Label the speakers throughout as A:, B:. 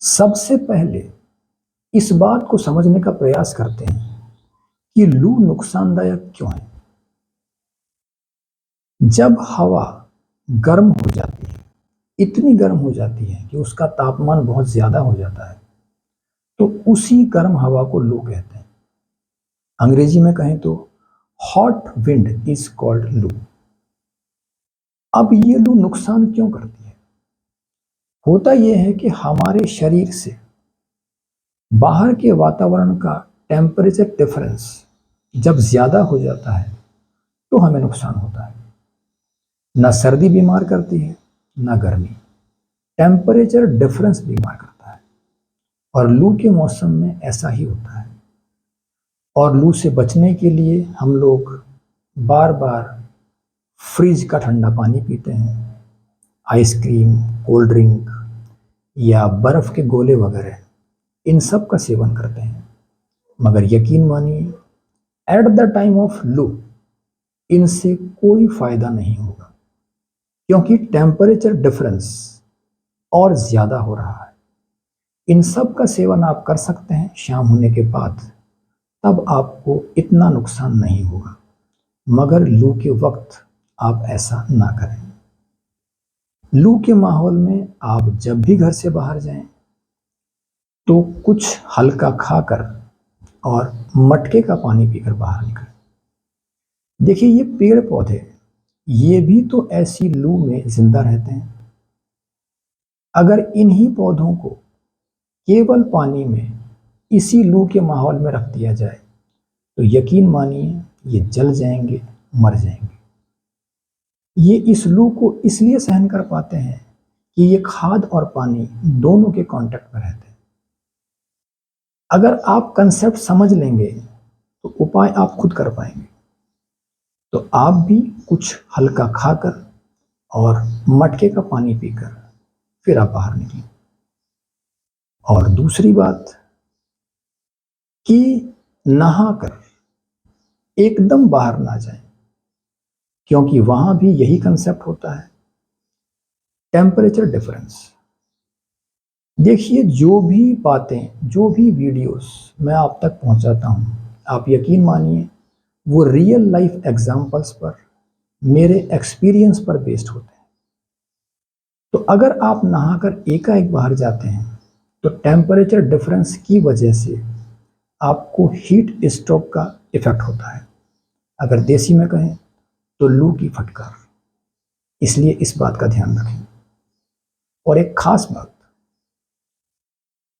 A: सबसे पहले इस बात को समझने का प्रयास करते हैं कि लू नुकसानदायक क्यों है। जब हवा गर्म हो जाती है, इतनी गर्म हो जाती है कि उसका तापमान बहुत ज्यादा हो जाता है, तो उसी गर्म हवा को लू कहते हैं। अंग्रेजी में कहें तो हॉट विंड इज कॉल्ड लू। अब ये लू नुकसान क्यों करती है? होता यह है कि हमारे शरीर से बाहर के वातावरण का टेम्परेचर डिफरेंस जब ज्यादा हो जाता है तो हमें नुकसान होता है। ना सर्दी बीमार करती है, ना गर्मी। टेम्परेचर डिफरेंस बीमार करता है और लू के मौसम में ऐसा ही होता है। और लू से बचने के लिए हम लोग बार बार फ्रिज का ठंडा पानी पीते हैं, आइसक्रीम, कोल्ड ड्रिंक या बर्फ के गोले वगैरह, इन सब का सेवन करते हैं। मगर यकीन मानिए, एट द टाइम ऑफ लू इनसे कोई फायदा नहीं होगा, क्योंकि टेम्परेचर डिफरेंस और ज्यादा हो रहा है। इन सब का सेवन आप कर सकते हैं शाम होने के बाद, तब आपको इतना नुकसान नहीं होगा। मगर लू के वक्त आप ऐसा ना करें। लू के माहौल में आप जब भी घर से बाहर जाएं तो कुछ हल्का खाकर और मटके का पानी पीकर बाहर निकलें। देखिए, ये पेड़ पौधे ये भी तो ऐसी लू में जिंदा रहते हैं। अगर इन्हीं पौधों को केवल पानी में इसी लू के माहौल में रख दिया जाए तो यकीन मानिए ये जल जाएंगे, मर जाएंगे। ये इस लू को इसलिए सहन कर पाते हैं कि ये खाद और पानी दोनों के कांटेक्ट में रहते हैं। अगर आप कंसेप्ट समझ लेंगे तो उपाय आप खुद कर पाएंगे। तो आप भी कुछ हल्का खाकर और मटके का पानी पीकर फिर आप बाहर निकलें। और दूसरी बात कि नहाकर एकदम बाहर ना जाएं, क्योंकि वहां भी यही कंसेप्ट होता है, टेम्परेचर डिफरेंस। देखिए, जो भी बातें, जो भी वीडियोस मैं आप तक पहुंचाता हूं, आप यकीन मानिए वो रियल लाइफ एग्जांपल्स पर, मेरे एक्सपीरियंस पर बेस्ड होते हैं। तो अगर आप नहाकर एकाएक बाहर जाते हैं तो टेम्परेचर डिफरेंस की वजह से आपको हीट स्ट्रोक का इफेक्ट होता है। अगर देसी में कहें तो लू की फटकार। इसलिए इस बात का ध्यान रखें। और एक खास बात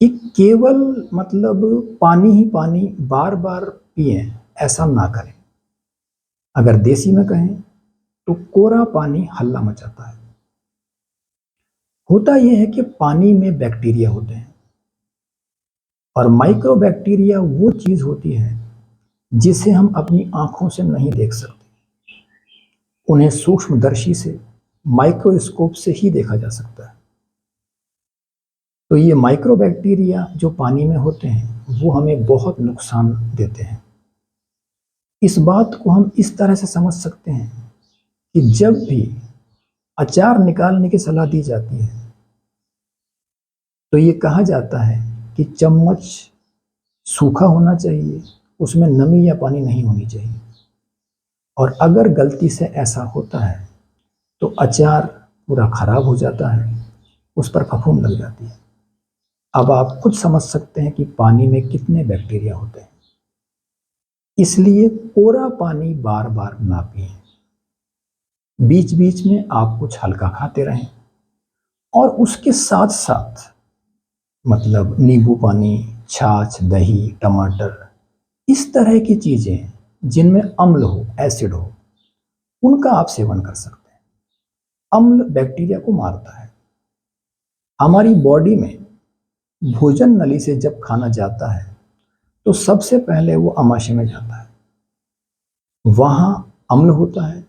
A: कि केवल मतलब पानी ही पानी बार बार पिए, ऐसा ना करें। अगर देसी में कहें तो कोरा पानी हल्ला मचाता है। होता यह है कि पानी में बैक्टीरिया होते हैं और माइक्रोबैक्टीरिया वो चीज होती है जिसे हम अपनी आंखों से नहीं देख सकते। उन्हें सूक्ष्मदर्शी से, माइक्रोस्कोप से ही देखा जा सकता है। तो ये माइक्रोबैक्टीरिया जो पानी में होते हैं वो हमें बहुत नुकसान देते हैं। इस बात को हम इस तरह से समझ सकते हैं कि जब भी अचार निकालने की सलाह दी जाती है तो ये कहा जाता है कि चम्मच सूखा होना चाहिए, उसमें नमी या पानी नहीं होनी चाहिए। और अगर गलती से ऐसा होता है तो अचार पूरा खराब हो जाता है, उस पर फफूंद लग जाती है। अब आप खुद समझ सकते हैं कि पानी में कितने बैक्टीरिया होते हैं। इसलिए कोरा पानी बार बार ना पिएं। बीच बीच में आप कुछ हल्का खाते रहें और उसके साथ साथ मतलब नींबू पानी, छाछ, दही, टमाटर, इस तरह की चीजें जिनमें अम्ल हो, एसिड हो, उनका आप सेवन कर सकते हैं। अम्ल बैक्टीरिया को मारता है। हमारी बॉडी में भोजन नली से जब खाना जाता है तो सबसे पहले वो अमाशय में जाता है। वहां अम्ल होता है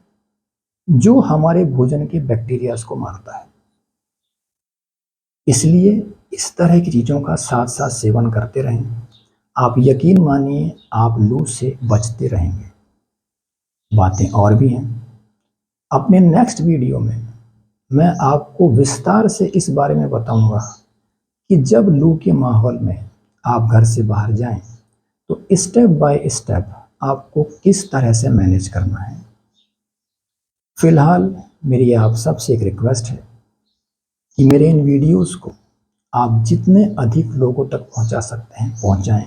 A: जो हमारे भोजन के बैक्टीरियाज को मारता है। इसलिए इस तरह की चीजों का साथ साथ सेवन करते रहें। आप यकीन मानिए आप लू से बचते रहेंगे। बातें और भी हैं। अपने नेक्स्ट वीडियो में मैं आपको विस्तार से इस बारे में बताऊंगा कि जब लू के माहौल में आप घर से बाहर जाएं तो स्टेप बाय स्टेप आपको किस तरह से मैनेज करना है। फिलहाल मेरी आप सबसे एक रिक्वेस्ट है कि मेरे इन वीडियोस को आप जितने अधिक लोगों तक पहुंचा सकते हैं पहुंचाएं,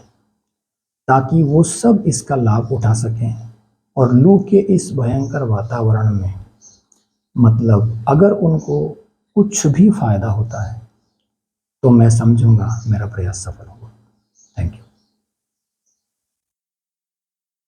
A: ताकि वो सब इसका लाभ उठा सकें और लू के इस भयंकर वातावरण में मतलब अगर उनको कुछ भी फायदा होता है तो मैं समझूंगा मेरा प्रयास सफल हुआ। Thank you.